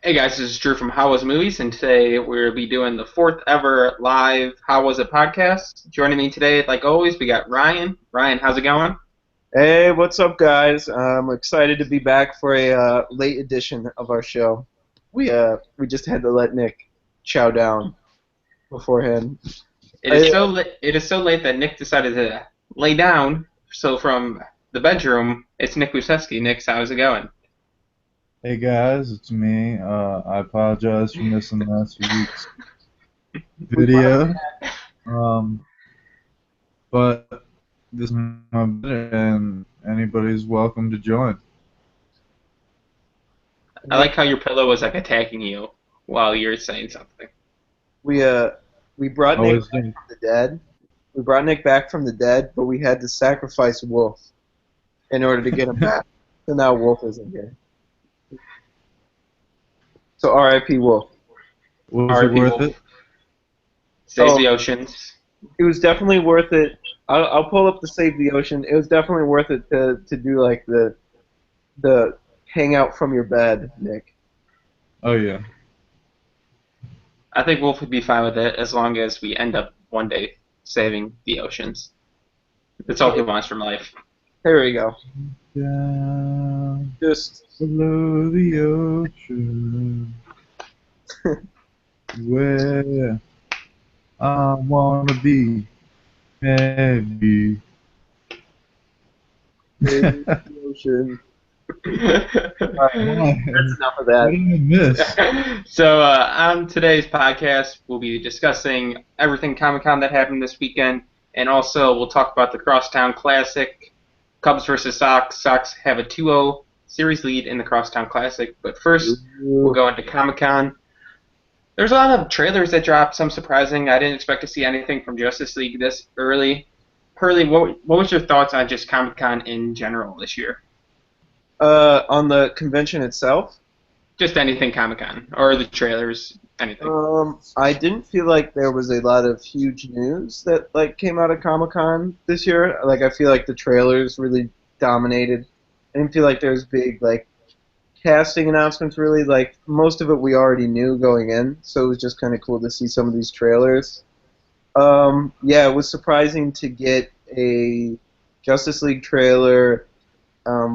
Hey guys, this is Drew from How Was Movies, and today we'll be doing the fourth ever live How Was It podcast. Joining me today, like always, we got Ryan. Ryan, how's it going? Hey, what's up, guys? I'm excited to be back for a late edition of our show. We just had to let Nick chow down beforehand. I, It is so late that Nick decided to lay down. So from the bedroom, it's Nick Luseski. Nick, how's it going? Hey guys, it's me. I apologize for missing last week's we finally video. Um, but this is my bed and anybody's welcome to join. I we like how your pillow was like attacking you while you're saying something. we uh we brought Nick Always back do. from the dead. We brought Nick back from the dead, but we had to sacrifice Wolf in order to get him back. So now Wolf isn't here. So R.I.P. Wolf. Was it R.I.P. worth Wolf. it? Save Oh, the oceans. it was definitely worth it. I'll pull up the Save the Ocean. It was definitely worth it to do like the hang out from your bed, Nick. Oh yeah. I think Wolf would be fine with it as long as we end up one day saving the oceans. That's all he wants from life. Here we go. Down Just below the ocean, where I wanna be, maybe. Save the Ocean. All right, Why? that's enough of What that. did I miss? So on today's podcast, we'll be discussing everything Comic Con that happened this weekend, and also we'll talk about the Crosstown Classic, Cubs versus Sox. Sox have a 2-0 series lead in the Crosstown Classic, but first we'll Ooh. go into Comic Con. There's a lot of trailers that dropped, some surprising. I didn't expect to see anything from Justice League this early. Hurley, what was your thoughts on just Comic Con in general this year? On the convention itself, Just anything Comic Con or the trailers, anything. I didn't feel like there was a lot of huge news that like came out of Comic Con this year. Like I feel like the trailers really dominated. I didn't feel like there was big like casting announcements really. Like most of it we already knew going in, so it was just kind of cool to see some of these trailers. Yeah, it was surprising to get a Justice League trailer.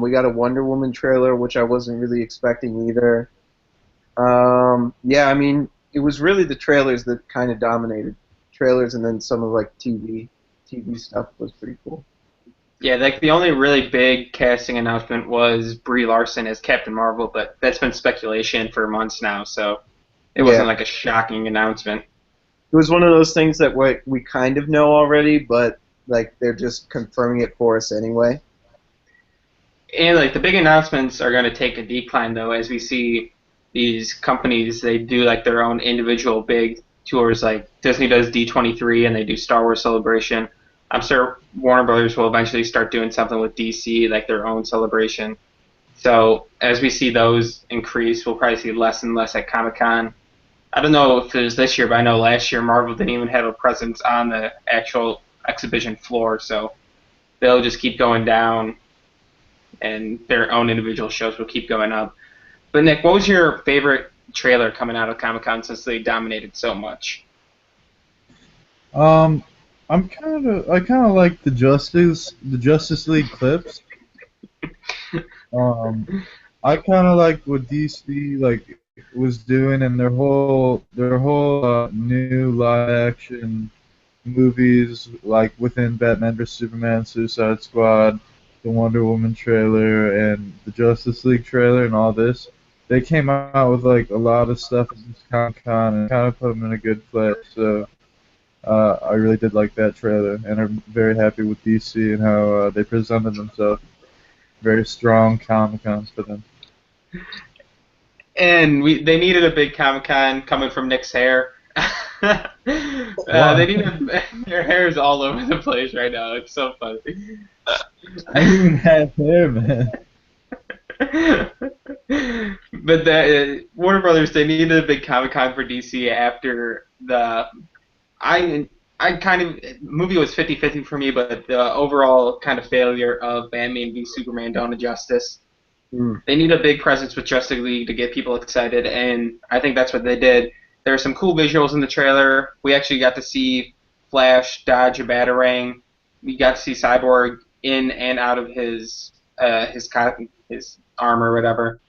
We got a Wonder Woman trailer, which I wasn't really expecting either. Yeah, I mean, it was really the trailers that kind of dominated. Trailers and then some of like TV stuff was pretty cool. Yeah, like the only really big casting announcement was Brie Larson as Captain Marvel, but that's been speculation for months now, so it Yeah, wasn't like a shocking announcement. it was one of those things that we kind of know already, but like they're just confirming it for us anyway. And like the big announcements are going to take a decline though, as we see these companies they do like their own individual big tours. Like Disney does D23 and they do Star Wars Celebration. I'm sure Warner Brothers will eventually start doing something with DC, like their own celebration. So as we see those increase, we'll probably see less and less at Comic Con. I don't know if it was this year, but I know last year Marvel didn't even have a presence on the actual exhibition floor, so they'll just keep going down and their own individual shows will keep going up. But Nick, what was your favorite trailer coming out of Comic Con since they dominated so much? Um, I kind of like the Justice League clips. Um, I kind of like what DC like was doing and their whole new live action movies like within Batman vs Superman, Suicide Squad, the Wonder Woman trailer, and the Justice League trailer, and all this. They came out with like a lot of stuff at this Comic Con and kind of put them in a good place. So I really did like that trailer, and I'm very happy with DC and how they presented themselves. Very strong Comic Cons for them. And they needed a big Comic Con coming from Nick's hair. Why? They needed their hair is all over the place right now. It's so funny. I don't even have hair, man. But Warner Brothers they needed a big Comic Con for DC after the I I kind of movie was 50-50 for me, but the overall kind of failure of Batman v Superman: Dawn of Justice. Mm. They need a big presence with Justice League to get people excited, and I think that's what they did. There are some cool visuals in the trailer. We actually got to see Flash dodge a batarang. We got to see Cyborg in and out of his armor or whatever,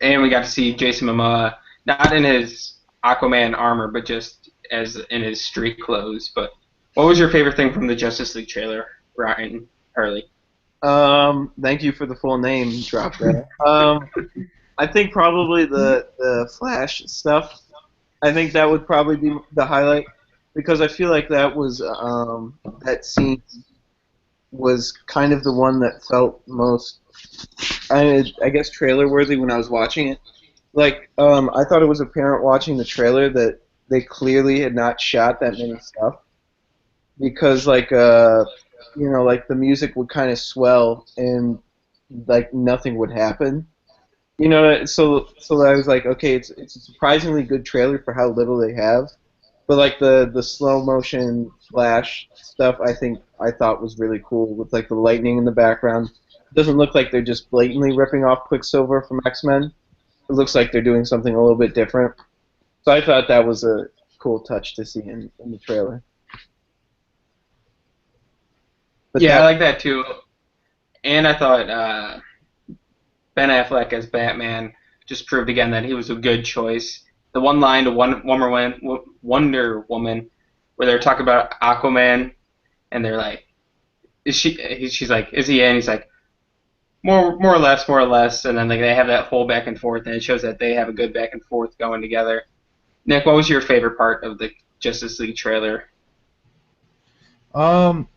and we got to see Jason Momoa not in his Aquaman armor, but just as in his street clothes. But what was your favorite thing from the Justice League trailer, Ryan Hurley? Thank you for the full name drop there. I think probably the Flash stuff. I think that would probably be the highlight because I feel like that scene was kind of the one that felt most, I guess, trailer worthy when I was watching it. Like, I thought it was apparent watching the trailer that they clearly had not shot that many stuff because, like the music would kind of swell and like nothing would happen. So I was like, okay, it's a surprisingly good trailer for how little they have. But like the slow motion flash stuff, I thought was really cool with like the lightning in the background. It doesn't look like they're just blatantly ripping off Quicksilver from X-Men. It looks like they're doing something a little bit different. So I thought that was a cool touch to see in the trailer. But Yeah, I that like that too. And I thought Ben Affleck as Batman just proved again that he was a good choice. The one line to Wonder Woman, where they're talking about Aquaman, and they're like, "Is she?" She's like, "Is he in?" He's like, more or less," and then like they have that whole back and forth, and it shows that they have a good back and forth going together. Nick, what was your favorite part of the Justice League trailer? Um,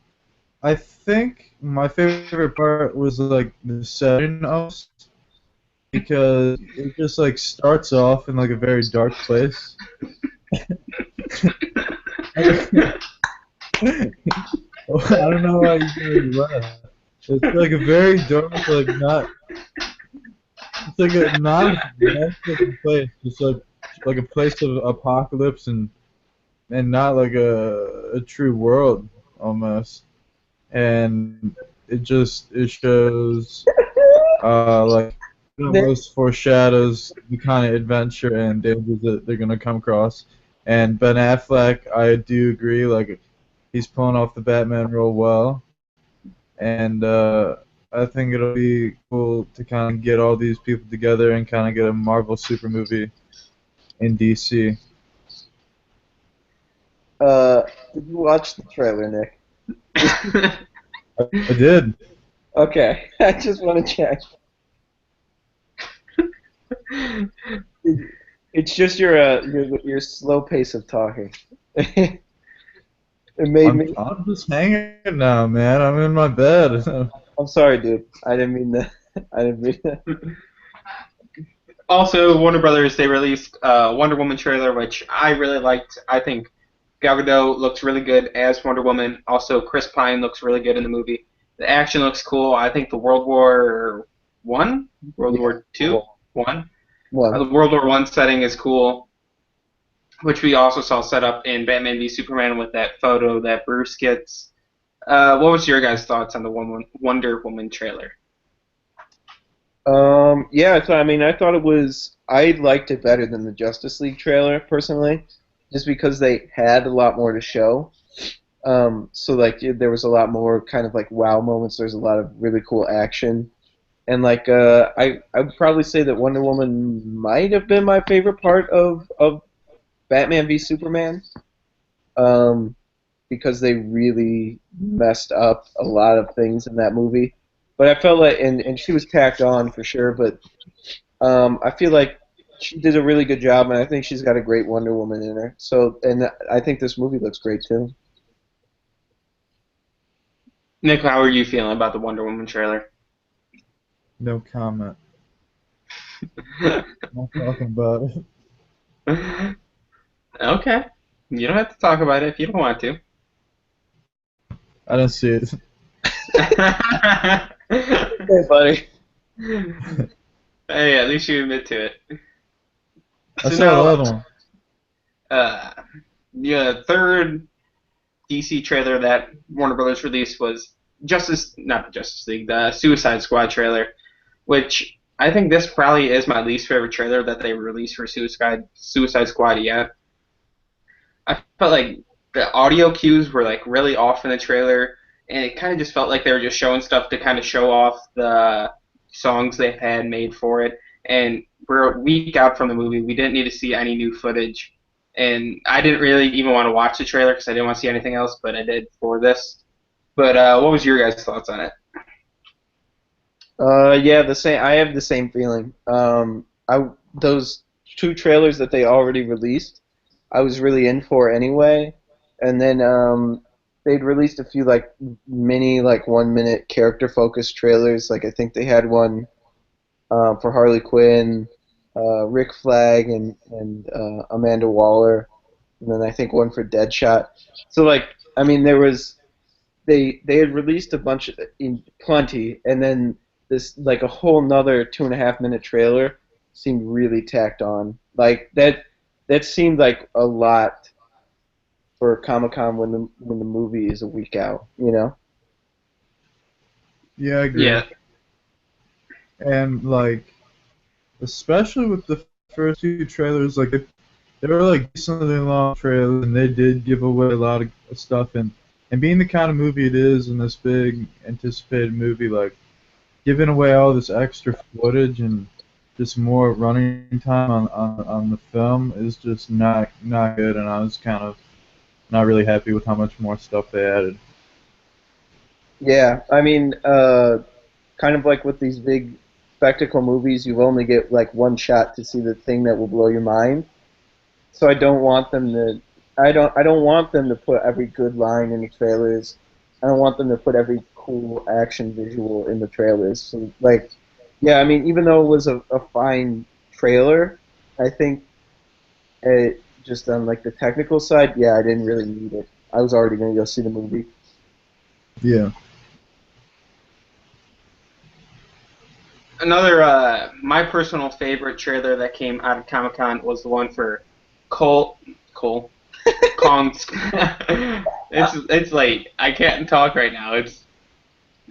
I think my favorite part was like the setting of it, because it just like starts off in like a very dark place. I don't know why you guys laugh. It's like a very dark, like not. It's like a not a nice looking place. Just like a place of apocalypse and not like a true world almost. And it shows like it almost foreshadows the kind of adventure and dangers that they're gonna come across. And Ben Affleck, I do agree, like he's pulling off the Batman role well, and I think it'll be cool to kind of get all these people together and kind of get a Marvel super movie in DC. uh, did you watch the trailer, Nick? I did. Okay, I just want to check. It's just your slow pace of talking. It made I'm me. I'm just hanging now, man. I'm in my bed. I'm sorry, dude. I didn't mean that. I didn't mean that. Also, Warner Brothers they released a Wonder Woman trailer, which I really liked. I think Gal Gadot looks really good as Wonder Woman. Also, Chris Pine looks really good in the movie. The action looks cool. I think the World Yeah. War Two, One, One. the World War One setting is cool, which we also saw set up in Batman v Superman with that photo that Bruce gets. What was your guys' thoughts on the Wonder Woman trailer? Yeah. So I mean, I liked it better than the Justice League trailer personally, just because they had a lot more to show. So like there was a lot more kind of like wow moments. There's a lot of really cool action. And like I would probably say that Wonder Woman might have been my favorite part of Batman v Superman, um, because they really messed up a lot of things in that movie. But I felt like, and she was tacked on for sure. But I feel like she did a really good job, and I think she's got a great Wonder Woman in her. So, and I think this movie looks great too. Nick, how are you feeling about the Wonder Woman trailer? No comment. Not talking about it. Okay. You don't have to talk about it if you don't want to. I don't see it. Hey, buddy. Hey, at least you admit to it. I So saw the now, other one. uh, the third DC trailer that Warner Brothers released was not the Justice League, the Suicide Squad trailer. which I think this probably is my least favorite trailer that they released for Suicide Squad yet. I felt like the audio cues were like really off in the trailer, and it kind of just felt like they were just showing stuff to kind of show off the songs they had made for it. And we're a week out from the movie. We didn't need to see any new footage, and I didn't really even want to watch the trailer because I didn't want to see anything else, but I did for this. But what was your guys' thoughts on it? Yeah, the same. I have the same feeling. Those two trailers that they already released, I was really in for anyway. And then they'd released a few like mini, like 1 minute character focused trailers. Like I think they had one for Harley Quinn, Rick Flag, and Amanda Waller, and then I think one for Deadshot. So like, I mean, there was they had released a bunch in plenty, and then this like a whole nother 2.5 minute trailer seemed really tacked on. Like that seemed like a lot for Comic Con when the movie is a week out. You know? Yeah, I agree. Yeah, And like, especially with the first two trailers, like they were like decently long trailers, and they did give away a lot of stuff. And being the kind of movie it is, and this big anticipated movie, like giving away all this extra footage and just more running time on the film is just not good. And I was kind of not really happy with how much more stuff they added. Yeah. I mean, kind of like with these big spectacle movies, you only get like one shot to see the thing that will blow your mind. So I don't want them to. I don't want them to put every good line in the trailers. I don't want them to put every cool action visual in the trailers. So like, yeah, I mean, even though it was a fine trailer, I think it just on like the technical side, yeah, I didn't really need it. I was already gonna go see the movie. Yeah. another my personal favorite trailer that came out of Comic Con was the one for Cole Kong's. It's late. I can't talk right now. It's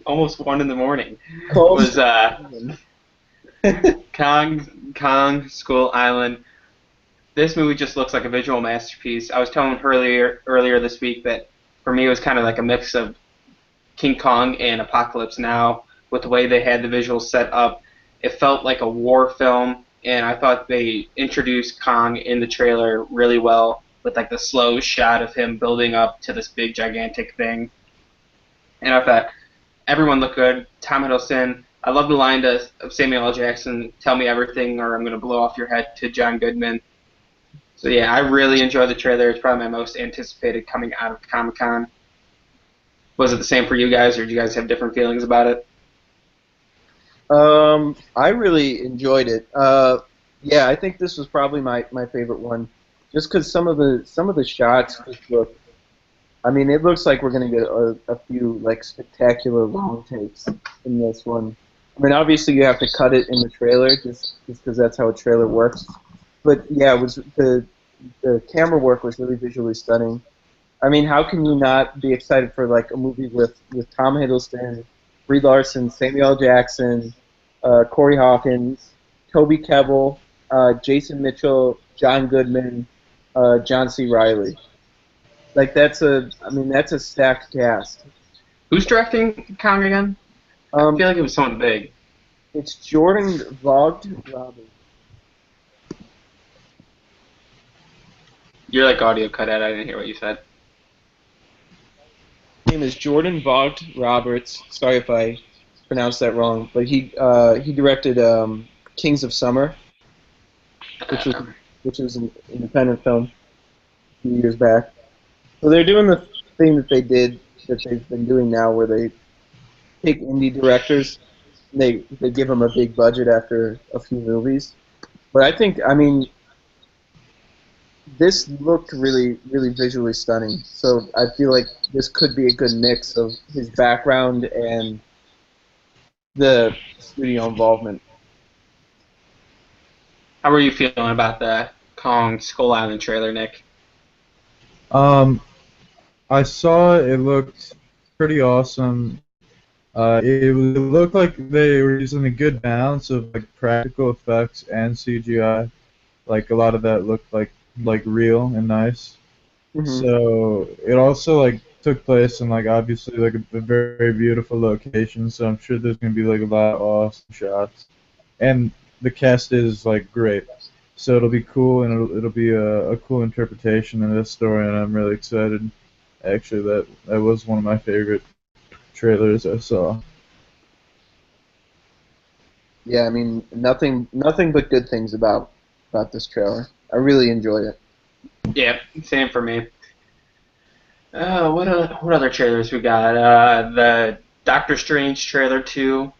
almost 1 in the morning. Cole's Was Kong Skull Island. This movie just looks like a visual masterpiece. I was telling earlier this week that for me it was kind of like a mix of King Kong and Apocalypse Now with the way they had the visuals set up. It felt like a war film, and I thought they introduced Kong in the trailer really well with like the slow shot of him building up to this big gigantic thing. And I thought everyone looked good. Tom Hiddleston. I love the line of Samuel L. Jackson, "Tell me everything, or I'm going to blow off your head," to John Goodman. So yeah, I really enjoyed the trailer. It's probably my most anticipated coming out of Comic Con. Was it the same for you guys, or do you guys have different feelings about it? I really enjoyed it. Yeah, I think this was probably my favorite one, just because some of the shots just look. I mean, it looks like we're gonna get a few like spectacular long takes in this one. I mean, obviously you have to cut it in the trailer just because that's how a trailer works. But yeah, it was the camera work was really visually stunning. I mean, how can you not be excited for like a movie with Tom Hiddleston, Brie Larson, Samuel L. Jackson, Corey Hawkins, Toby Kebbell, Jason Mitchell, John Goodman, John C. Riley. Like I mean, that's a stacked cast. Who's directing Kong again? I Um, feel like it was someone big. it's Jordan Vogt Roberts. You're like audio cut out. I didn't hear what you said. His name is Jordan Vogt Roberts. Sorry if I pronounced that wrong, but he directed Kings of Summer, which was Uh, which was an independent film a few years back. So they're doing the thing that they did that they've been doing now, where they take indie directors, and they give them a big budget after a few movies. But I think, I mean, this looked really visually stunning. So I feel like this could be a good mix of his background and the studio involvement. how were you feeling about the Kong Skull Island trailer, Nick? Um, I saw it. It looked pretty awesome. It looked like they were using a good balance of like practical effects and CGI. Like a lot of that looked like real and nice. Hmm. So it also like took place in like obviously like a very beautiful location. So I'm sure there's gonna be like a lot of awesome shots, and the cast is like great. So it'll be cool, and it'll be a cool interpretation of this story, and I'm really excited. Actually, that was one of my favorite trailers I saw. Yeah, I mean nothing but good things about this trailer. I really enjoyed it. Yeah, same for me. What other trailers we got? The Doctor Strange trailer too.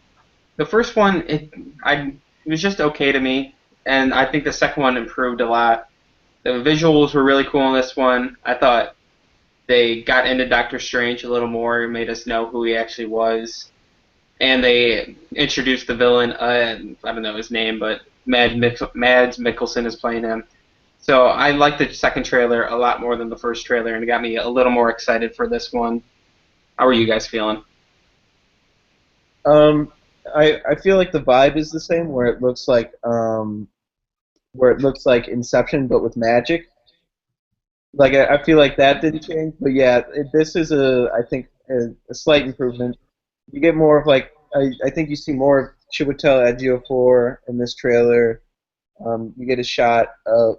The first one, it was just okay to me, and I think the second one improved a lot. The visuals were really cool in this one. I thought they got into Doctor Strange a little more, made us know who he actually was, and they introduced the villain. I don't know his name, but Mads Mikkelsen is playing him. So I liked the second trailer a lot more than the first trailer, and it got me a little more excited for this one. How are you guys feeling? Um, I feel like the vibe is the same, where it looks like Inception but with magic. Like I feel like that didn't change, but yeah, this is I think a slight improvement. You get more of like I think you see more of Chiwetel Ejiofor in this trailer. You get a shot of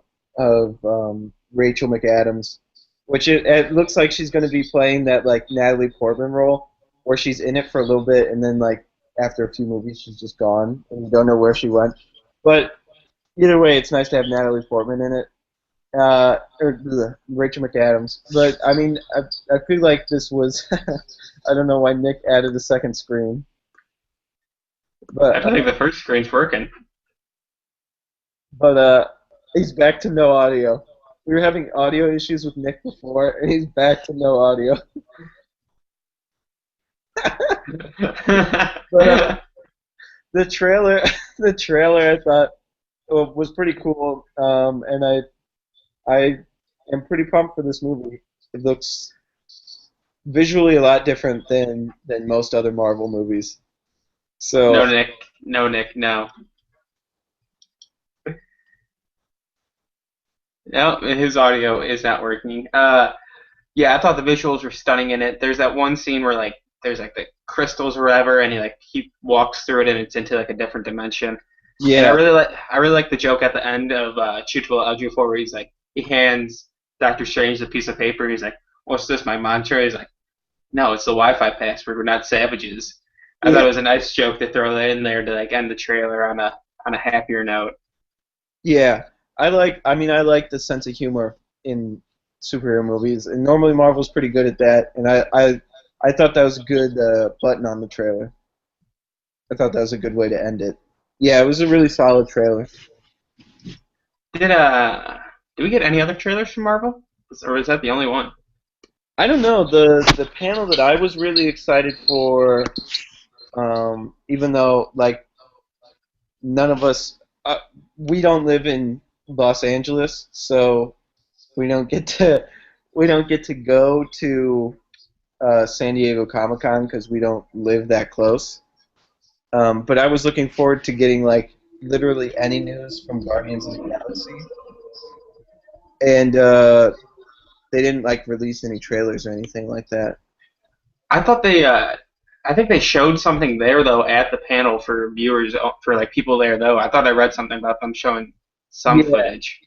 Rachel McAdams, which it looks like she's going to be playing that like Natalie Portman role, where she's in it for a little bit and then like after a few movies she's just gone and you don't know where she went. But either way, it's nice to have Natalie Portman in it. Rachel McAdams. But I mean, I feel like this was. I don't know why Nick added a second screen, I but don't think the first screen's working. but uh, he's back to no audio. We were having audio issues with Nick before, and he's back to no audio. But the trailer, the trailer, I thought was pretty cool, and I am pretty pumped for this movie. It looks visually a lot different than most other Marvel movies. No, So Nick. No, Nick. No. No, his audio is not working. Yeah, I thought the visuals were stunning in it. There's that one scene where like there's like the crystals or whatever, and he walks through it and it's into like a different dimension. And yeah, I really like the joke at the end of Chiwetel Ejiofor where he's like he hands Doctor Strange the piece of paper and he's like, "What's this? My mantra?" He's like, "No, it's the Wi-Fi password. We're not savages." I thought yeah, it was a nice joke to throw that in there to like end the trailer on a happier note. yeah. I mean, I like the sense of humor in superhero movies, and normally Marvel's pretty good at that. And I thought that was a good button on the trailer. I thought that was a good way to end it. Yeah, it was a really solid trailer. Did uh did we get any other trailers from Marvel? Or was that the only one? I don't know the panel that I was really excited for, even though like none of us, we don't live in Los Angeles, so we don't get to we don't get to go to San Diego Comic Con because we don't live that close. But I was looking forward to getting like literally any news from Guardians of the Galaxy, and they didn't like release any trailers or anything like that. I thought I think they showed something there though at the panel for viewers for like people there though. I thought I read something about them showing some Yeah, footage.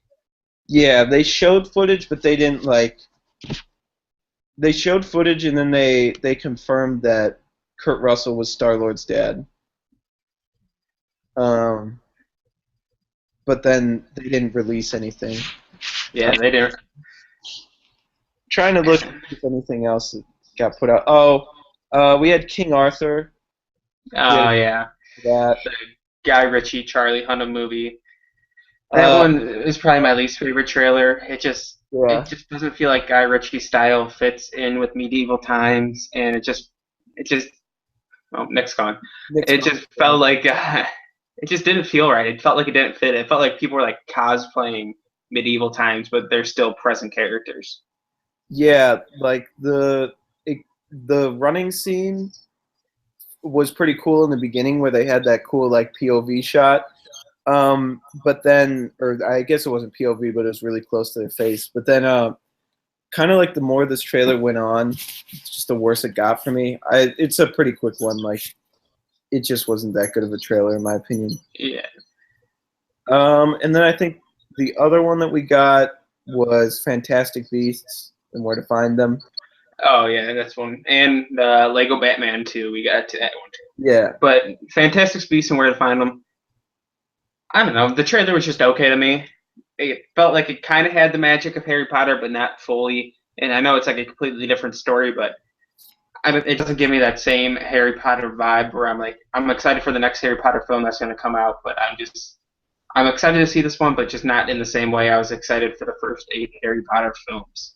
yeah, they showed footage, but they didn't like. They showed footage, and then they confirmed that Kurt Russell was Star Lord's dad. Um, but then they didn't release anything. I'm Yeah, they didn't. trying to look if anything else got put out. Oh, we had King Arthur. We had Oh yeah, that. the Guy Ritchie Charlie Hunnam movie. That Uh, one is probably my least favorite trailer. yeah, It just doesn't feel like Guy Ritchie's style fits in with medieval times, and it just oh next con. Nick's It phone just is felt down. like it just didn't feel right. It felt like it didn't fit. It felt like people were like cosplaying medieval times, but they're still present characters. Yeah, like the running scene was pretty cool in the beginning, where they had that cool like POV shot. But then, or I guess it wasn't POV, but it was really close to their face. But then, kind of like the more this trailer went on, just the worse it got for me. It's a pretty quick one. Like, it just wasn't that good of a trailer, in my opinion. Yeah. And then I think the other one that we got was Fantastic Beasts and Where to Find Them. Oh yeah, that's one. And Lego Batman too. We got to that one too. Yeah. But Fantastic Beasts and Where to Find Them. I don't know. The trailer was just okay to me. It felt like it kind of had the magic of Harry Potter, but not fully. And I know it's like a completely different story, but it doesn't give me that same Harry Potter vibe where I'm like, I'm excited for the next Harry Potter film that's going to come out, but I'm excited to see this one, but just not in the same way I was excited for the first 8 Harry Potter films.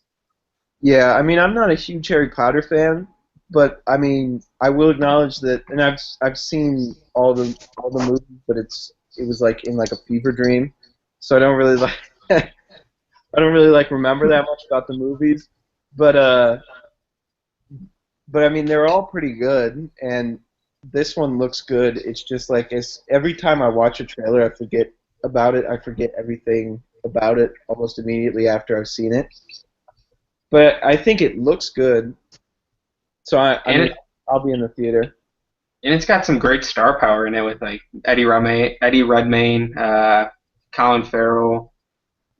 Yeah, I mean, I'm not a huge Harry Potter fan, but I mean, I will acknowledge that, and I've seen all the movies, but it was like in like a fever dream, so I don't really like I don't really like remember that much about the movies, but I mean, they're all pretty good, and this one looks good. It's just like every time I watch a trailer, I forget about it. I forget everything about it almost immediately after I've seen it. But I think it looks good, so I mean, I'll be in the theater. And it's got some great star power in it with like Eddie Redmayne, Colin Farrell.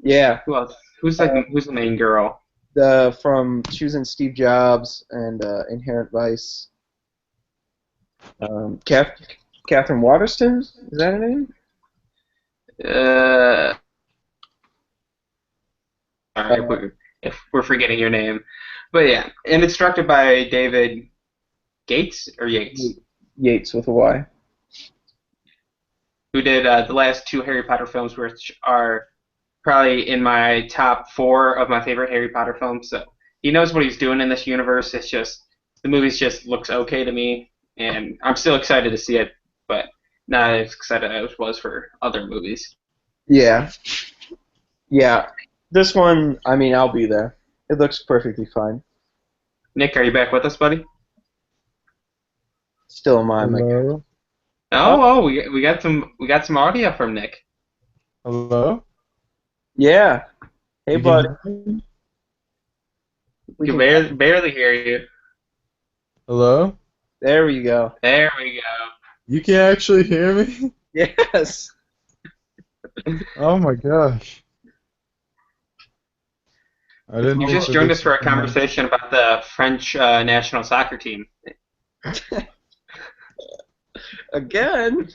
Yeah. Who else? Who's the main girl? From choosing Steve Jobs and Inherent Vice. Catherine Waterston, is that her name? Sorry if we're forgetting your name, but yeah, and it's directed by David Gates or Yates. Yates with a Y. Who did the last 2 Harry Potter films, which are probably in my top 4 of my favorite Harry Potter films. So he knows what he's doing in this universe. It's just the movies just looks okay to me, and I'm still excited to see it, but not as excited as I was for other movies. Yeah. Yeah. This one, I mean, I'll be there. It looks perfectly fine. Nick, are you back with us, buddy? Still in mind, Hello? We got some audio from Nick. Hello? Yeah. Hey, You bud. can hear me? We can barely hear you. Hello? There we go. There we go. You can actually hear me? Yes. Oh my gosh. I didn't You think just that joined this us for a would be nice. conversation about the French national soccer team. Again.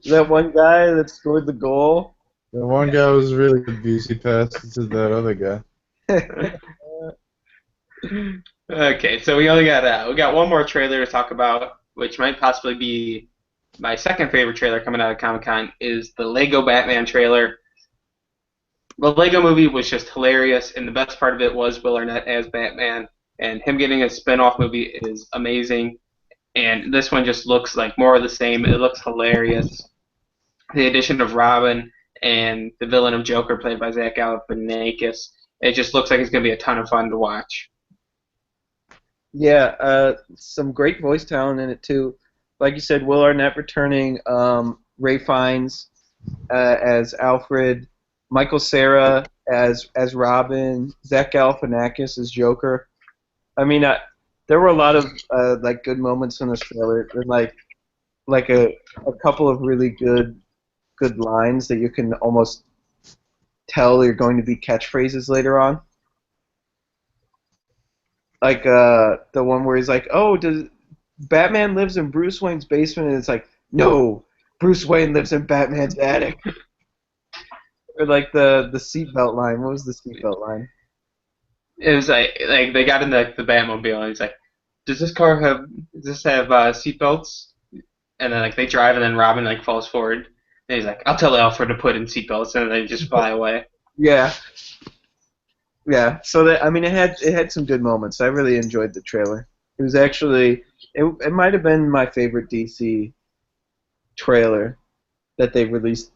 That one guy that scored the goal. The one guy was really good because he passed it to that other guy. Okay, so we got one more trailer to talk about, which might possibly be my second favorite trailer coming out of Comic-Con, is the Lego Batman trailer. The Lego movie was just hilarious, and the best part of it was Will Arnett as Batman, and him getting a spin-off movie is amazing. And this one just looks like more of the same. It looks hilarious. The addition of Robin and the villain of Joker, played by Zach Galifianakis, it just looks like it's going to be a ton of fun to watch. Yeah, some great voice talent in it too. Like you said, Will Arnett returning, Ray Fiennes as Alfred, Michael Cera as Robin, Zach Galifianakis as Joker. I mean, there were a lot of like good moments in this trailer, and like a couple of really good lines that you can almost tell are going to be catchphrases later on. Like the one where he's like, "Oh, does Batman lives in Bruce Wayne's basement?" And it's like, "No, Bruce Wayne lives in Batman's attic." Or like the seatbelt line. What was the seatbelt line? It was like they got in the Batmobile, and he's like, does this have seatbelts? And then like they drive, and then Robin like falls forward, and he's like, I'll tell Alfred to put in seatbelts, and then they just fly away. Yeah. Yeah, so that, I mean, it had some good moments. I really enjoyed the trailer. It was actually it might have been my favorite DC trailer that they released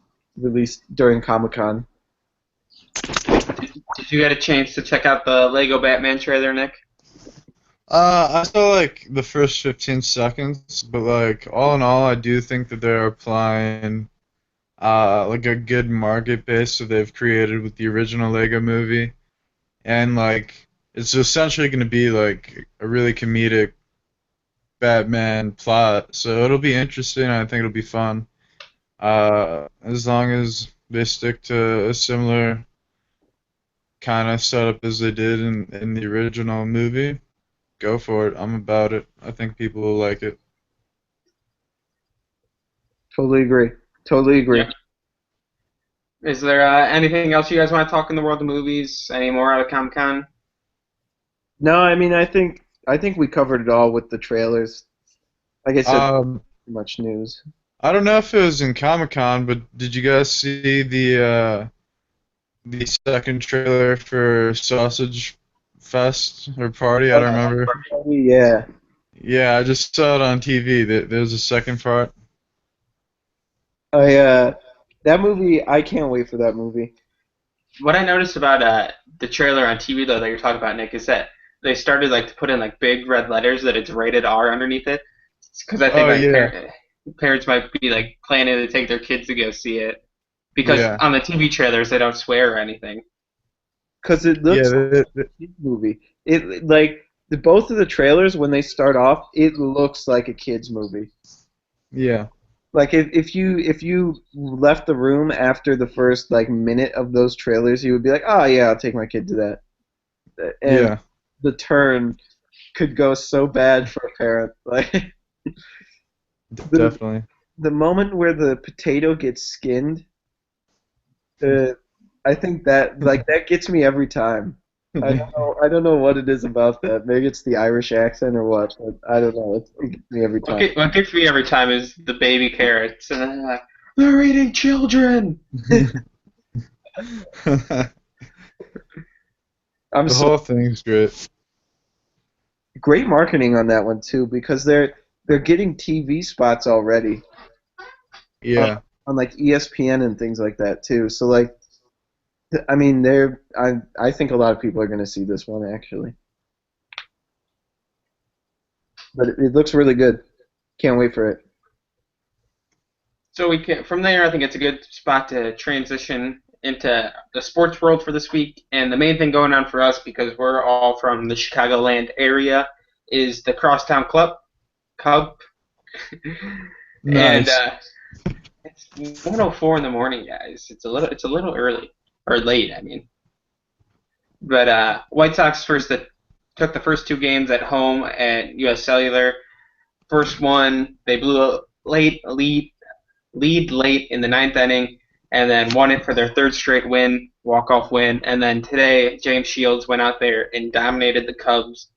during Comic-Con. Did you get a chance to check out the Lego Batman trailer, Nick? I saw like the first 15 seconds, but like all in all, I do think that they're applying like a good market base that they've created with the original Lego movie, and like it's essentially going to be like a really comedic Batman plot. So it'll be interesting. I think it'll be fun. As long as they stick to a similar kind of setup as they did in the original movie, go for it. I'm about it. I think people will like it. Totally agree. Totally agree. Yep. Is there anything else you guys want to talk in the world of movies? Any more out of Comic Con? No, I mean I think we covered it all with the trailers. Like I said, Um, too much news. I don't know if it was in Comic Con, but did you guys see the second trailer for Sausage Fest or Party? I don't remember. Oh, yeah. Yeah, I just saw it on TV. There's a second part. I that movie I can't wait for that movie. What I noticed about the trailer on TV though that you're talking about, Nick, is that they started like to put in like big red letters that it's rated R underneath it, because I think Oh like yeah, parents might be like planning to take their kids to go see it because yeah, on the TV trailers they don't swear or anything. Because it yeah. looks like a kids movie. It like both of the trailers when they start off, it looks like a kids movie. Yeah, Like if you left the room after the first like minute of those trailers, you would be like, oh yeah, I'll take my kid to that. And yeah, the turn could go so bad for a parent. Like the definitely. the moment where the potato gets skinned, uh, I think that like that gets me every time. I don't know. I don't know what it is about that. Maybe it's the Irish accent or what. But I don't know. It gets me every time. What gets me every time is the baby carrots. They're eating children. The I'm so whole thing's great. great marketing on that one too because they're getting TV spots already on, Yeah. on like ESPN and things like that too. So like I mean they're I think a lot of people are going to see this one actually. But it looks really good. Can't wait for it. So we can from there. I think it's a good spot to transition into the sports world for this week. And the main thing going on for us, because we're all from the Chicagoland area, is the Crosstown Club Cup. And Nice. it's 1:04 in the morning, guys. It's a little early or late, I mean. But White Sox took the first two games at home at U.S. Cellular. First one, they blew a lead late in the ninth inning, and then won it for their third straight win, walk-off win. And then today, James Shields went out there and dominated the Cubs,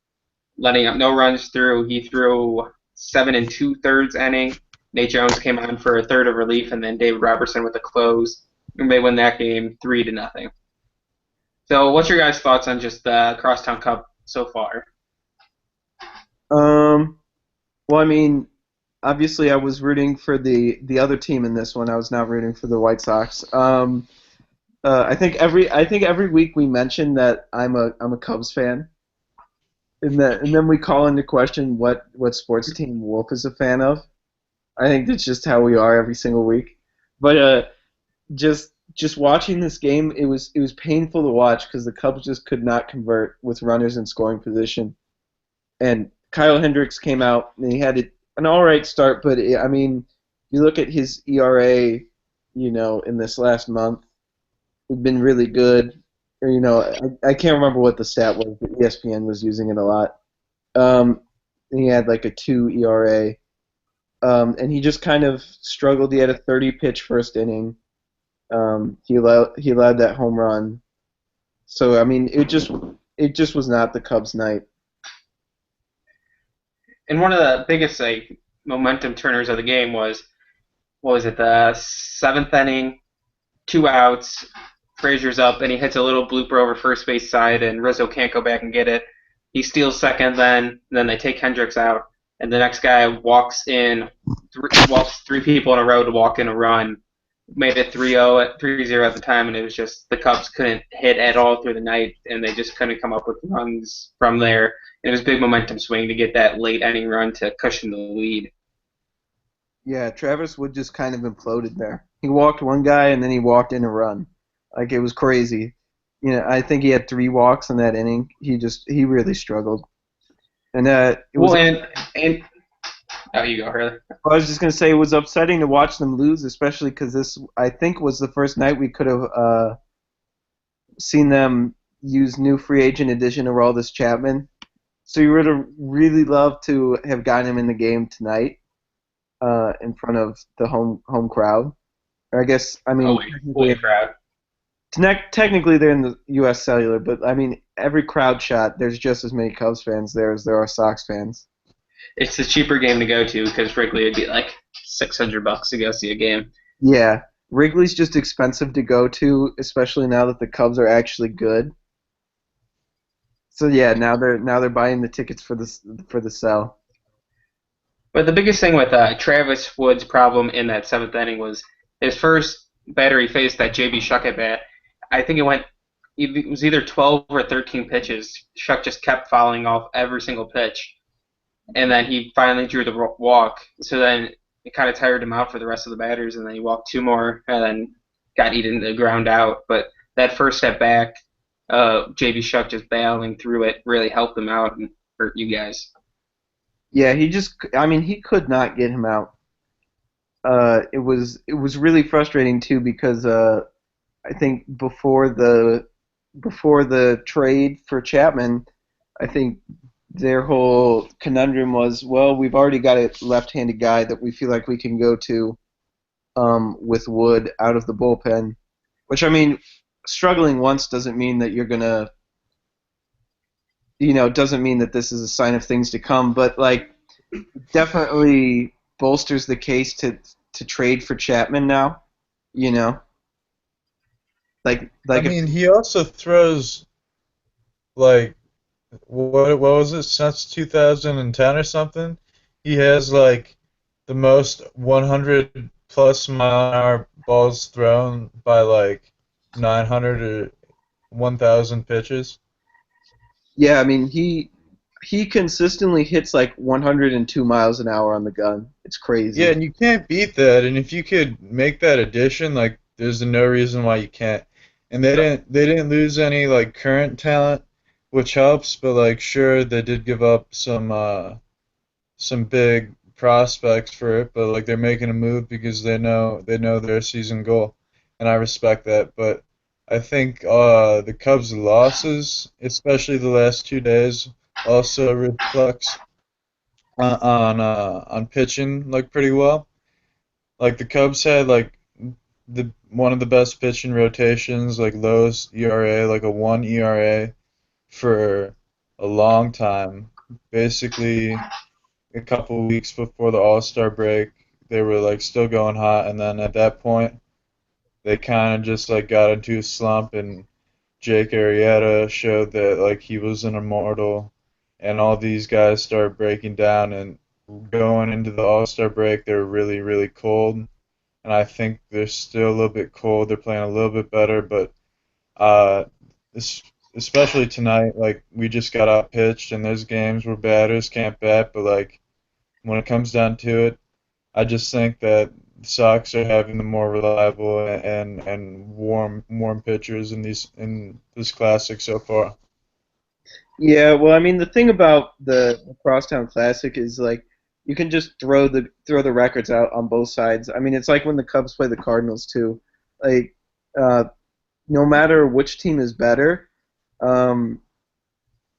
letting up no runs through. He threw 7 2/3 inning. Nate Jones came on for a third of relief, and then David Robertson with a close. And they win that game 3-0. So, what's your guys' thoughts on just the Crosstown Cup so far? Um well I mean obviously I was rooting for the other team in this one. I was not rooting for the White Sox. I think every week we mention that I'm a Cubs fan. And then we call into question what sports team Wolf is a fan of. I think that's just how we are every single week. But just watching this game, it was painful to watch because the Cubs just could not convert with runners in scoring position. And Kyle Hendricks came out and he had an all right start, but I mean, you look at his ERA, in this last month, it's been really good. Or, I can't remember what the stat was, but ESPN was using it a lot. Um, he had like a 2 ERA, and he just kind of struggled. He had a 30 pitch first inning. He allowed that home run. So I mean, it just was not the Cubs' night. And one of the biggest like momentum turners of the game was what was it, the seventh inning, 2 outs. Frazier's up and he hits a little blooper over first base side, and Rizzo can't go back and get it. He steals second, then they take Hendricks out, and the next guy walks three people in a row to walk in a run. Made it 3-0 at the time, and it was just the Cubs couldn't hit at all through the night, and they just couldn't come up with runs from there. It was a big momentum swing to get that late inning run to cushion the lead. Yeah, Travis Wood just kind of imploded there. He walked one guy and then he walked in a run. Like it was crazy. I think he had 3 walks in that inning. He really struggled. And it was Well, and oh, you go, Hurley. I was just gonna say it was upsetting to watch them lose, especially because this I think was the first night we could have seen them use new free agent addition Aroldis Chapman. So you would have really loved to have gotten him in the game tonight in front of the home crowd. Or I guess I Oh, mean wait, fully crowd. technically they're in the U.S. Cellular, but I mean every crowd shot there's just as many Cubs fans there as there are Sox fans. It's the cheaper game to go to because Wrigley would be like $600 to go see a game. Yeah, Wrigley's just expensive to go to, especially now that the Cubs are actually good. So yeah, now they're buying the tickets for the sell. But the biggest thing with Travis Wood's problem in that seventh inning was his first batter he faced, that JB Shuck at bat. I think it was either 12 or 13 pitches. Shuck just kept fouling off every single pitch, and then he finally drew the walk. So then it kind of tired him out for the rest of the batters, and then he walked 2 more, and then got eaten to the ground out. But that first step back, JB Shuck just battling through it really helped him out and hurt you guys. Yeah, I mean, he could not get him out. It was really frustrating too because I think before the trade for Chapman, I think their whole conundrum was, well, we've already got a left-handed guy that we feel like we can go to with Wood out of the bullpen. Which I mean, struggling once doesn't mean that you're gonna, doesn't mean that this is a sign of things to come. But like, definitely bolsters the case to trade for Chapman now. You know, I like if mean, he also throws like what was it since 2010 or something? He has like the most 100 plus mile an hour balls thrown by like 900 or 1,000 pitches. yeah, I mean he consistently hits like 102 miles an hour on the gun. It's Yeah, crazy. and you can't beat that. And if you could make that addition, like there's no reason why you can't. And they didn't lose any like current talent, which helps, but like sure they did give up some big prospects for it, but like they're making a move because they know their season goal, and I respect that. But I think the Cubs' losses, especially the last 2 days, also reflects on pitching like pretty well. Like the Cubs had like the one of the best pitching rotations, like lowest ERA, like a 1 ERA for a long time. Basically, a couple weeks before the All-Star break, they were like still going hot, and then at that point, they kind of just like got into a slump, and Jake Arrieta showed that like he was an immortal, and all these guys started breaking down, and going into the All-Star break, they were really, really cold, and I think they're still a little bit cold. They're playing a little bit better, but uh, es- especially tonight, like we just got out pitched, and there's games where batters can't bat, but like when it comes down to it, I just think that the Sox are having the more reliable and warm pitchers in this classic so far. Yeah, well, I mean the thing about the Crosstown Classic is like you can just throw the records out on both sides. I mean it's like when the Cubs play the Cardinals too. Like uh, no matter which team is better, um,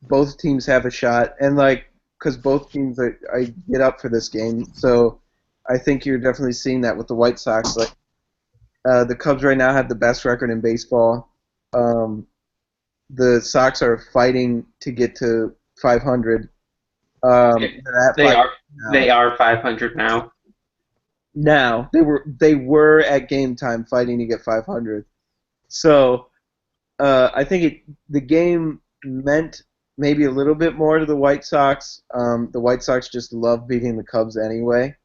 both teams have a shot, and like because both teams I get up for this game, so I think you're definitely seeing that with the White Sox. Like the Cubs right now have the best record in baseball. Um, the Sox are fighting to get to 500. They're at They 5 are now. they are 500 now. Now they were at game time fighting to get 500. So I think the game meant maybe a little bit more to the White Sox. The White Sox just love beating the Cubs anyway.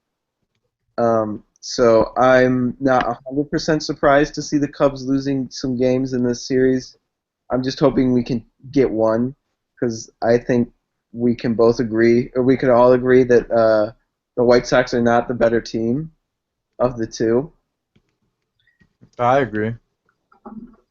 So I'm not 100% surprised to see the Cubs losing some games in this series. I'm just hoping we can get one because I think we can both agree, or we could all agree that the White Sox are not the better team of the two. I agree.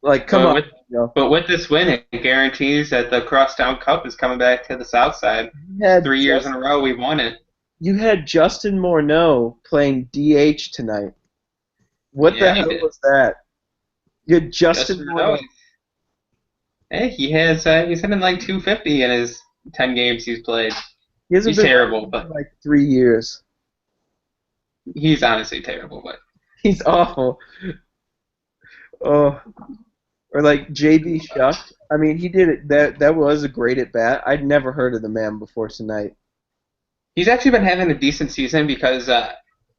Like, come But on, with you know. but with this win, it guarantees that the Crosstown Cup is coming back to the South Side. You had 3 years in a row, we won it. you had Justin Morneau playing DH tonight. What the Yeah, he hell did. was that? You had Justin Justin Morneau. Renault. Hey, he's hitting like 250 in his 10 games he's played. He hasn't He's been terrible, playing in but like 3 years. he's honestly terrible. But He's awful. Oh, or like JB Shuck. I mean, he did it. That was a great at bat. I'd never heard of the man before tonight. he's actually been having a decent season because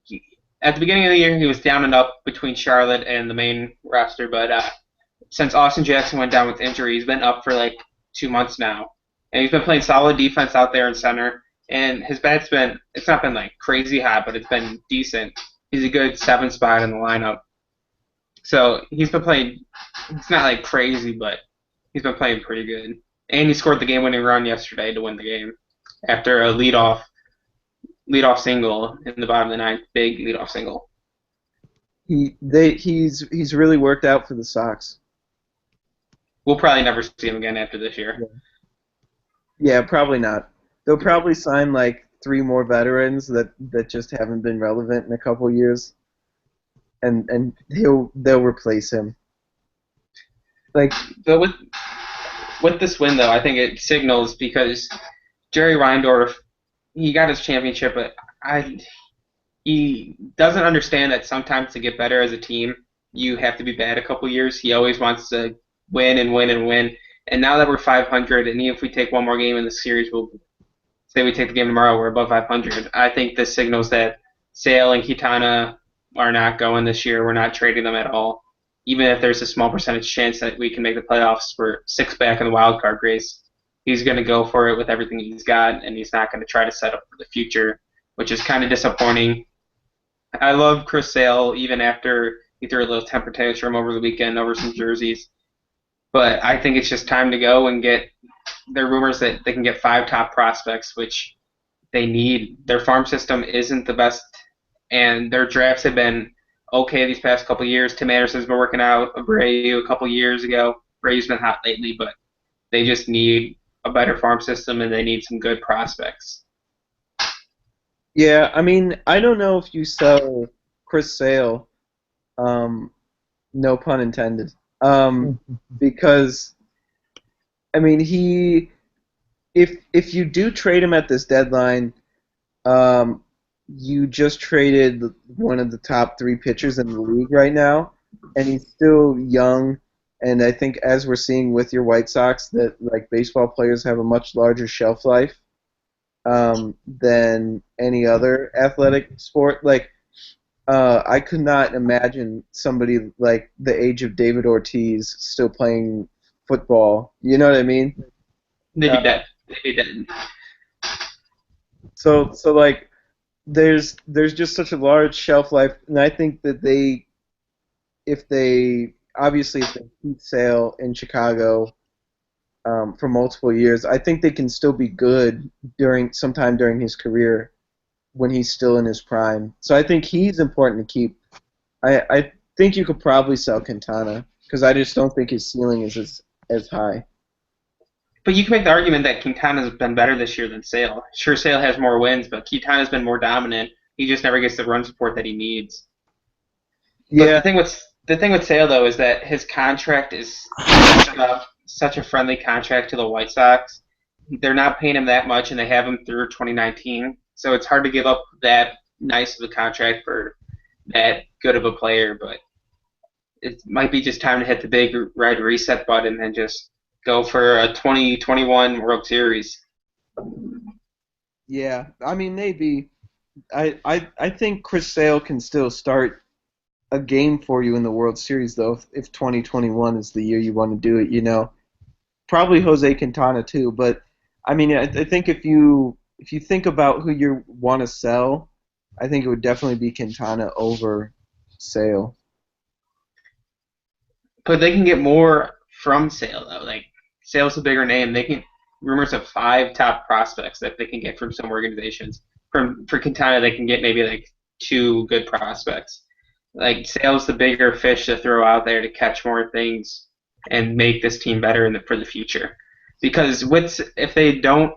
he, at the beginning of the year he was down and up between Charlotte and the main roster, but since Austin Jackson went down with injury, he's been up for like 2 months now, and he's been playing solid defense out there in center. And his bat's been it's not been like crazy hot, but it's been decent. He's a good 7 spot in the lineup. So he's been playing. It's not like crazy, but he's been playing pretty good. And he scored the game-winning run yesterday to win the game after a leadoff single in the bottom of the ninth, big leadoff single. He's really worked out for the Sox. We'll probably never see him again after this year. Yeah, probably not. They'll probably sign like three more veterans that just haven't been relevant in a couple of years, and they'll replace him. Like, But with this win though, I think it signals because Jerry Reindorf he got his championship, but he doesn't understand that sometimes to get better as a team, you have to be bad a couple years. He always wants to win and win and win. And now that we're 500, and even if we take one more game in the series, we'll say we take the game tomorrow, we're above 500. I think this signals that Sale and Quintana are not going this year. We're not trading them at all. Even if there's a small percentage chance that we can make the playoffs, we're six back in the wild card race. He's going to go for it with everything he's got, and he's not going to try to set up for the future, which is kind of disappointing. I love Chris Sale, even after he threw a little temper tantrum over the weekend over some jerseys. But I think it's just time to go and get. There are rumors that they can get 5 top prospects, which they need. Their farm system isn't the best, and their drafts have been okay these past couple of years. Tim Anderson's been working out. Abreu a couple of years ago. Abreu's been hot lately, but they just need a better farm system, and they need some good prospects. yeah, I mean, I don't know if you sell Chris Sale, no pun intended, because I mean if you do trade him at this deadline, you just traded one of the top 3 pitchers in the league right now, and he's still young. And I think, as we're seeing with your White Sox, that like baseball players have a much larger shelf life than any other athletic sport. Like, I could not imagine somebody like the age of David Ortiz still playing football. You know what I mean? They'd be Uh, dead. They'd be dead. so like there's just such a large shelf life, and I think that if they obviously if they keep Sale in Chicago for multiple years, I think they can still be good sometime during his career when he's still in his prime. So I think he's important to keep. I think you could probably sell Quintana because I just don't think his ceiling is as high. But you can make the argument that Quintana's been better this year than Sale. Sure, Sale has more wins, but Quintana's been more dominant. He just never gets the run support that he needs. But Yeah, the thing with Sale though is that his contract is such a friendly contract to the White Sox. They're not paying him that much, and they have him through 2019. So it's hard to give up that nice of a contract for that good of a player. But it might be just time to hit the big red reset button and just go for a 2021 World Series. yeah. I mean, maybe. I think Chris Sale can still start a game for you in the World Series, though, if 2021 is the year you want to do it, you know. Probably Jose Quintana, too, but, I mean, I think if you think about who you want to sell, I think it would definitely be Quintana over Sale. But they can get more from Sale though. Like Sale's a bigger name. They can. rumors of 5 top prospects that they can get from some organizations. For Quintana, they can get maybe like 2 good prospects. Like Sale's the bigger fish to throw out there to catch more things and make this team better for the future. Because if they don't,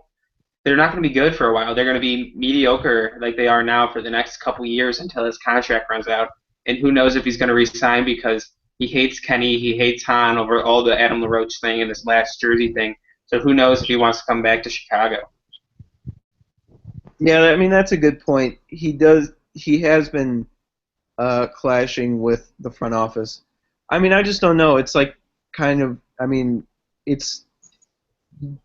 they're not going to be good for a while. They're going to be mediocre like they are now for the next couple years until his contract runs out. And who knows if he's going to resign because he hates Kenny, he hates Han over all the Adam LaRoche thing and this last jersey thing. So who knows if he wants to come back to Chicago. Yeah, I mean that's a good point. He does. He has been clashing with the front office. I mean, I just don't know. It's like kind of. I mean, it's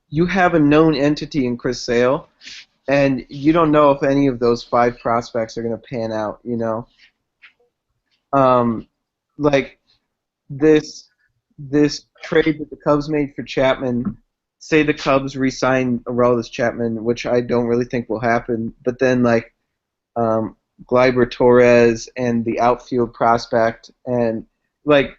you have a known entity in Chris Sale, and you don't know if any of those 5 prospects are going to pan out. Um, like this trade that the Cubs made for Chapman. Say the Cubs re-sign Aroldis Chapman, which I don't really think will happen, but then like um, Gleyber Torres and the outfield prospect, and like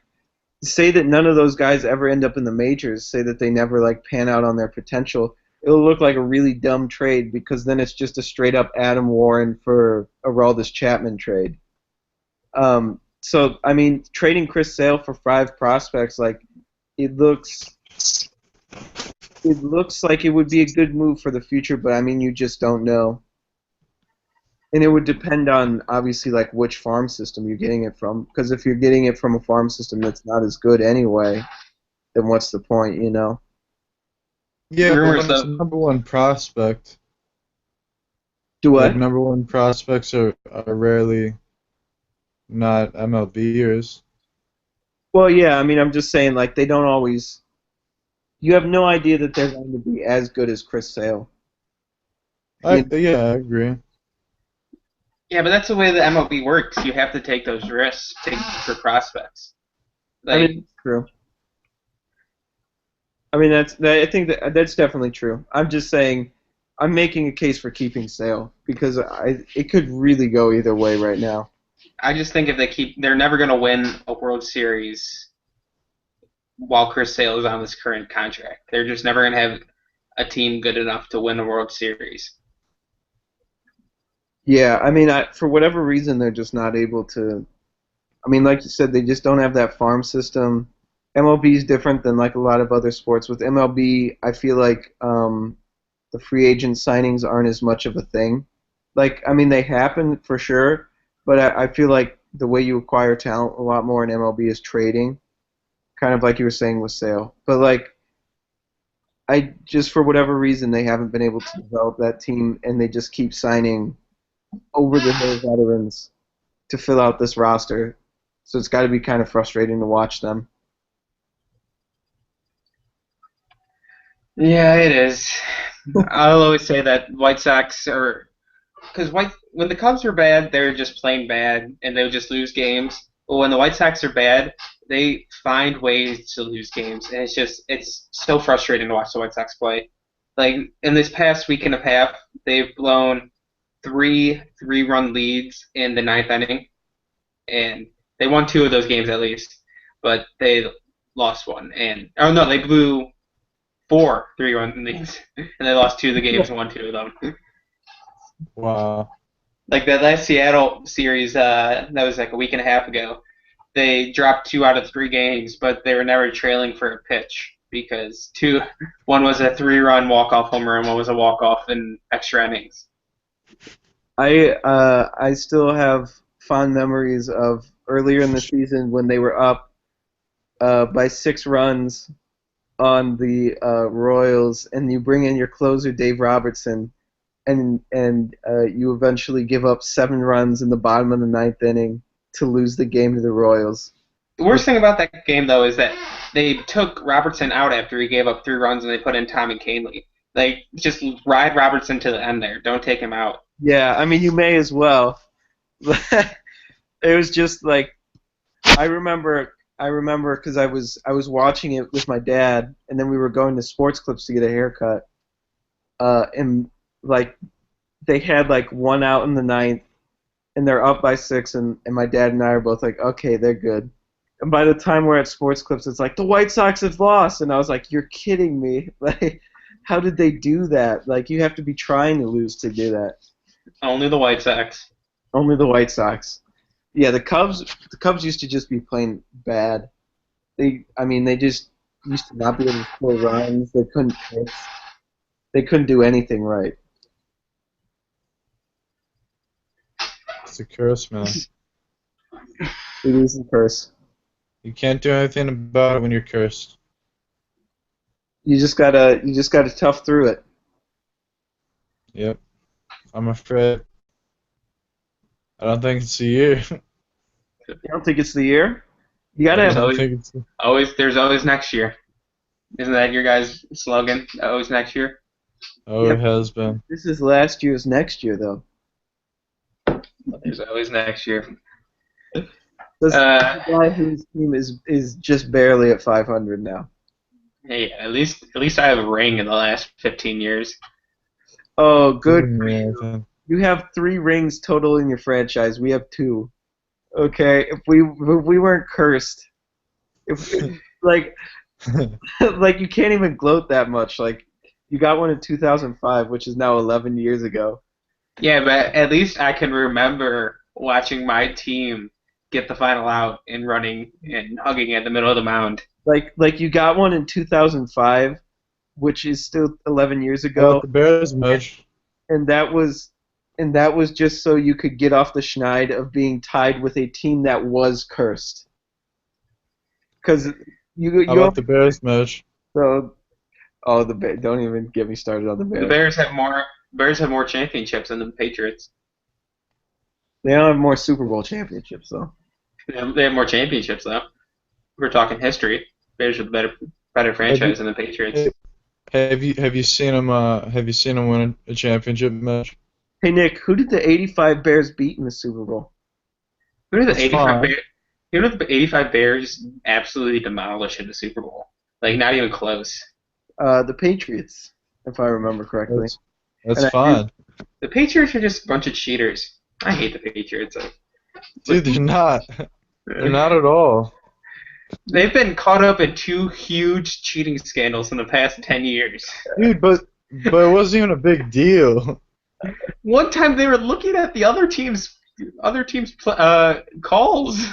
say that none of those guys ever end up in the majors, say that they never like pan out on their potential, it'll look like a really dumb trade because then it's just a straight up Adam Warren for Aroldis Chapman trade. So I mean, trading Chris Sale for 5 prospects, like it looks it looks like it would be a good move for the future, but I mean, you just don't know. And it would depend on obviously like which farm system you're getting it from. Because if you're getting it from a farm system that's not as good anyway, then what's the point? Yeah, but Rumors when it's a though, number one prospect, Do like what? number one prospects are rarely not MLBers. Well, yeah. I mean, I'm just saying like they don't always. You have no idea that they're going to be as good as Chris Sale. You know? Yeah, I agree. yeah, but that's the way the MLB works. You have to take those risks for prospects. I Like mean, it's true. I mean, I think that's definitely true. I'm just saying, I'm making a case for keeping Sale because it could really go either way right now. I just think if they're never going to win a World Series while Chris Sale is on this current contract. They're just never going to have a team good enough to win a World Series. Yeah, I mean, for whatever reason, they're just not able to. I mean, like you said, they just don't have that farm system. MLB is different than like a lot of other sports. With MLB, I feel like the free agent signings aren't as much of a thing. Like, I mean, they happen for sure, but I feel like the way you acquire talent a lot more in MLB is trading, kind of like you were saying with Sale. But like, I just for whatever reason they haven't been able to develop that team, and they just keep signing over the hill veterans to fill out this roster. So it's got to be kind of frustrating to watch them. Yeah, it is. I'll always say that White Sox are because when the Cubs are bad, they're just plain bad, and they'll just lose games. But when the White Sox are bad, they find ways to lose games, and it's so frustrating to watch the White Sox play. Like in this past week and a half, they've blown 3 3-run leads in the ninth inning, and they won 2 of those games at least, but they lost one. And oh no, they blew 4 3-run leads, and they lost 2 of the games and won 2 of them. Wow. Like that last Seattle series, that was like a week and a half ago. They dropped 2 out of 3 games, but they were never trailing for a pitch because one was a 3-run walk-off homer and one was a walk-off in extra innings. I still have fond memories of earlier in the season when they were up by 6 runs on the Royals, and you bring in your closer Dave Robertson, and you eventually give up 7 runs in the bottom of the ninth inning to lose the game to the Royals. The worst thing about that game, though, is that they took Robertson out after he gave up 3 runs and they put in Tommy Kahnle. Like, just ride Robertson to the end there. Don't take him out. Yeah, I mean you may as well. It was just like I remember because I was watching it with my dad, and then we were going to Sports Clips to get a haircut, and like they had like 1 out in the ninth, and they're up by 6, and my dad and I are both like, okay, they're good. And by the time we're at Sports Clips, it's like the White Sox have lost, and I was like, you're kidding me, like how did they do that? Like, you have to be trying to lose to do that. Only the White Sox. Only the White Sox. Yeah, the Cubs used to just be playing bad. They just used to not be able to score runs. They couldn't pitch. They couldn't do anything right. It's a curse, man. It is a curse. You can't do anything about it when you're cursed. You just gotta tough through it. Yep. I'm afraid. I don't think it's a year. You don't think it's the year? You I gotta There's have. don't always, think it's. there's always next year. Isn't that your guys' slogan? Always next year. Oh, Yeah, it has been. this is last year's next year though. There's always next year. This Uh, guy whose team is just barely at 500 now. hey, at least I have a ring in the last 15 years. Oh, good. Yeah, I think. You have 3 rings total in your franchise. We have 2. Okay, if we weren't cursed, if like like you can't even gloat that much. Like you got one in 2005, which is now 11 years ago. Yeah, but at least I can remember watching my team get the final out and running and hugging at the middle of the mound. Like you got one in 2005, which is still 11 years How about ago, the Bears match? and that was just so you could get off the schneid of being tied with a team that was cursed. Because you How you about the Bears match? so oh don't even get me started on the The Bears. Bears have more championships than the Patriots. They don't have more Super Bowl championships though. They have more championships though. We're talking history. Bears are the better Have you franchise than the Patriots. have you seen him win a championship match? Hey Nick, who did the '85 Bears beat in the Super Bowl? Who did the It's 85 fine. Bears? Who did the 85 Bears absolutely demolish in the Super Bowl? Like not even close. The Patriots, if I remember correctly. That's And I do. fine. The Patriots are just a bunch of cheaters. I hate the Patriots. Dude, they're not. They're not at all. They've been caught up in 2 huge cheating scandals in the past 10 years. Dude, but it wasn't even a big deal. One time they were looking at the other team's calls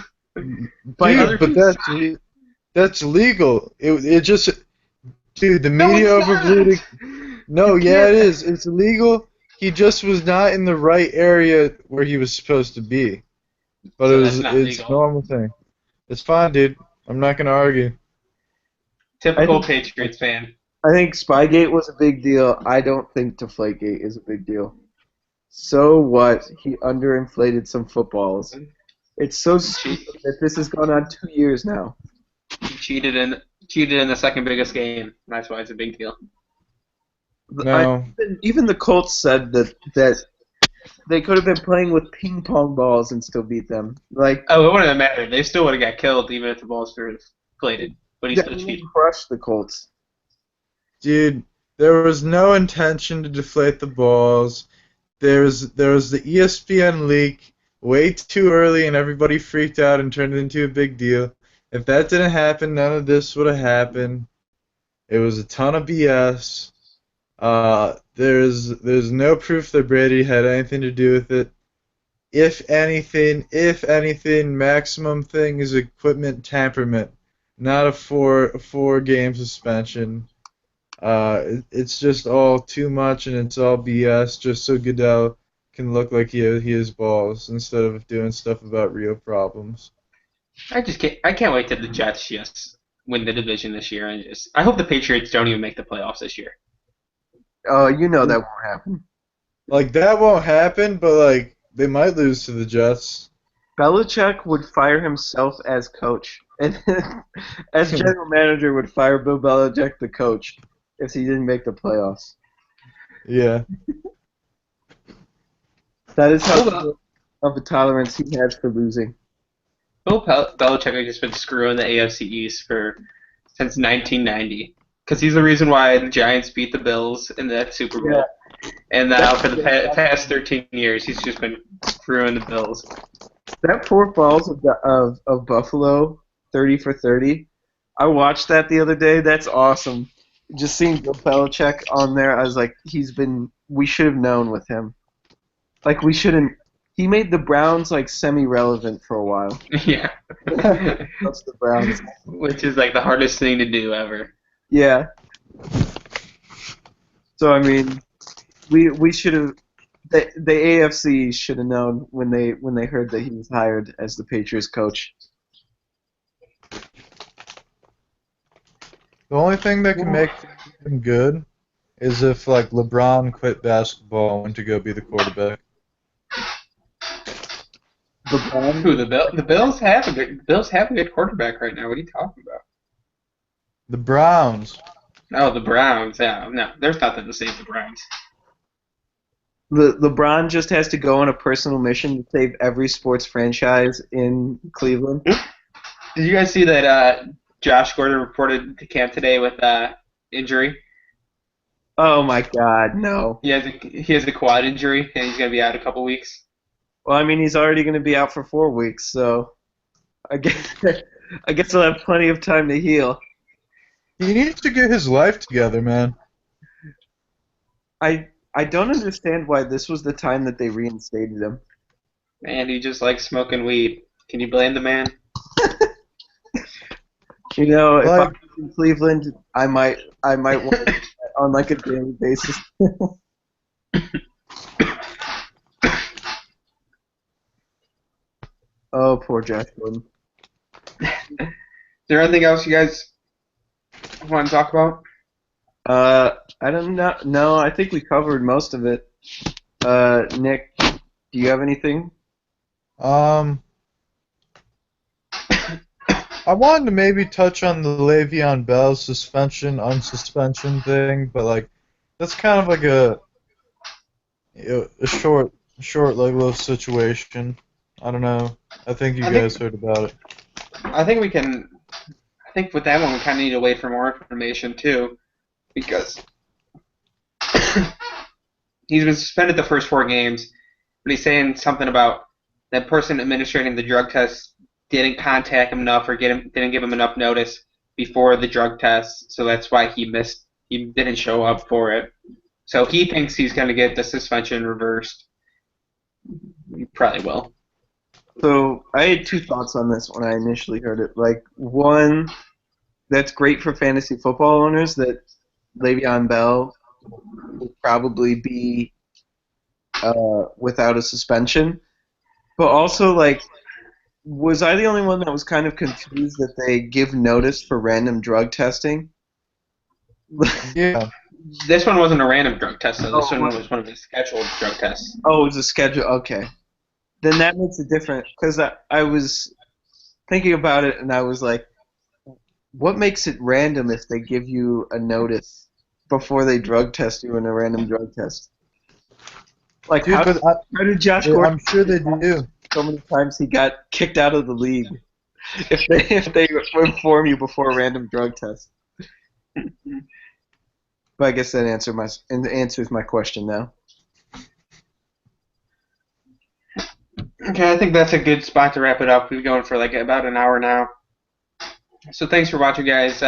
by other Dude, but teams. that's legal. It just dude, the No, media it's overblew it. not. No, You yeah, it can't. is. It's illegal. He just was not in the right area where he was supposed to be. But So that's not it's a legal. normal thing. It's fine, dude. I'm not gonna argue. I Typical think Patriots fan. I think Spygate was a big deal. I don't think Deflategate is a big deal. So what? He underinflated some footballs. It's so Che- stupid that this has gone on 2 years now. cheated in the second biggest game. That's why it's a big deal. No. Even the Colts said that they could have been playing with ping pong balls and still beat them. Like Oh, it wouldn't have mattered. They still would have got killed even if the balls were inflated. But he they still cheated. crushed the Colts. Dude, there was no intention to deflate the balls. There was the ESPN leak way too early, and everybody freaked out and turned it into a big deal. If that didn't happen, none of this would have happened. It was a ton of BS. There's no proof that Brady had anything to do with it. If anything, maximum thing is equipment tamperment, not a four game suspension. It's just all too much, and it's all BS, just so Goodell can look like he has balls instead of doing stuff about real problems. I can't wait till the Jets just win the division this year and I hope the Patriots don't even make the playoffs this year. Oh, you know that won't happen. Like that won't happen, but like they might lose to the Jets. Belichick would fire himself as coach, and as general manager would fire Bill Belichick, the coach, if he didn't make the playoffs. Yeah. That is how Hold on. little of a tolerance he has for losing. Bill Belichick has just been screwing the AFC East since 1990 because he's the reason why the Giants beat the Bills in that Super Bowl. Yeah. And now for the past 13 years, he's just been screwing the Bills. That 4 balls of Buffalo, 30 for 30. I watched that the other day. That's awesome. just seeing Bill Belichick on there, I was like, we should have known with him. Like, we shouldn't. He made the Browns like semi-relevant for a while. Yeah. That's the Browns. Which is like the hardest thing to do ever. Yeah. So I mean, we should have. The AFC should have known when they heard that he was hired as the Patriots coach. The only thing that can make him good is if like LeBron quit basketball and went to go be the quarterback. Who the Bills have a good quarterback right now. What are you talking about? The Browns. Oh, the Browns. Yeah, no, there's nothing to save the Browns. LeBron just has to go on a personal mission to save every sports franchise in Cleveland. Did you guys see that Josh Gordon reported to camp today with injury? Oh my God, no. He has a quad injury and he's gonna be out a couple weeks. Well, I mean, he's already going to be out for 4 weeks, so I guess he'll have plenty of time to heal. He needs to get his life together, man. I don't understand why this was the time that they reinstated him. Man, he just likes smoking weed. Can you blame the man? You know, if I Like, was in Cleveland, I might want to do that on like a daily basis. Oh, poor Josh Gordon. Is there anything else you guys want to talk about? I don't know. No, I think we covered most of it. Nick, do you have anything? I wanted to maybe touch on the Le'Veon Bell unsuspension thing, but like that's kind of like a short like little situation. I don't know. I think you guys heard about it. I think we can. I think with that one we kind of need to wait for more information too, because he's been suspended the first 4 games, but he's saying something about that person administering the drug test didn't contact him enough or didn't give him enough notice before the drug test, so that's why he didn't show up for it. So he thinks he's going to get the suspension reversed. He probably will. So I had 2 thoughts on this when I initially heard it. Like, one, that's great for fantasy football owners that Le'Veon Bell will probably be without a suspension. But also, like, was I the only one that was kind of confused that they give notice for random drug testing? Yeah. This one wasn't a random drug test, though. This Oh, one was one of his scheduled drug tests. Oh, it was a schedule. Okay. Then that makes it different because I was thinking about it and I was like, what makes it random if they give you a notice before they drug test you in a random drug test? Like, Dude, how did Josh Gordon? I'm sure they do. So many times he got kicked out of the league if they inform you before a random drug test. But I guess that answers my question now. Okay, I think that's a good spot to wrap it up. We've been going for like about an hour now. So thanks for watching, guys.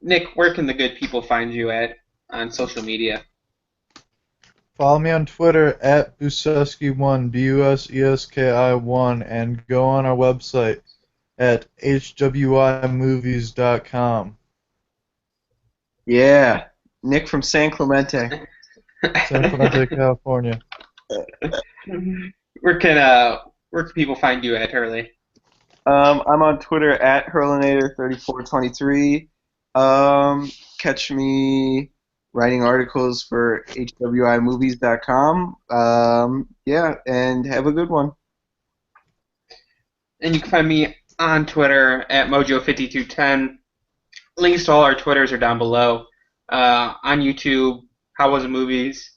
Nick, where can the good people find you at on social media? Follow me on Twitter at Buseski1, Buseski1, and go on our website at hwimovies.com. Yeah, Nick from San Clemente. San Clemente, California. Where can people find you at, Hurley? I'm on Twitter at Hurlinator3423. Catch me writing articles for hwimovies.com. Yeah, and have a good one. And you can find me on Twitter at Mojo5210. Links to all our Twitters are down below. On YouTube, How Was It Movies?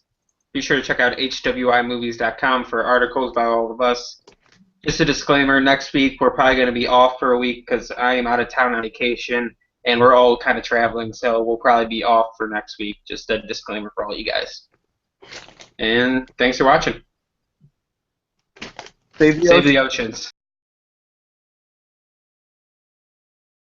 Be sure to check out hwimovies.com for articles about all of us. Just a disclaimer, next week we're probably going to be off for a week because I am out of town on vacation and we're all kind of traveling, so we'll probably be off for next week. Just a disclaimer for all you guys. And thanks for watching. Save the oceans.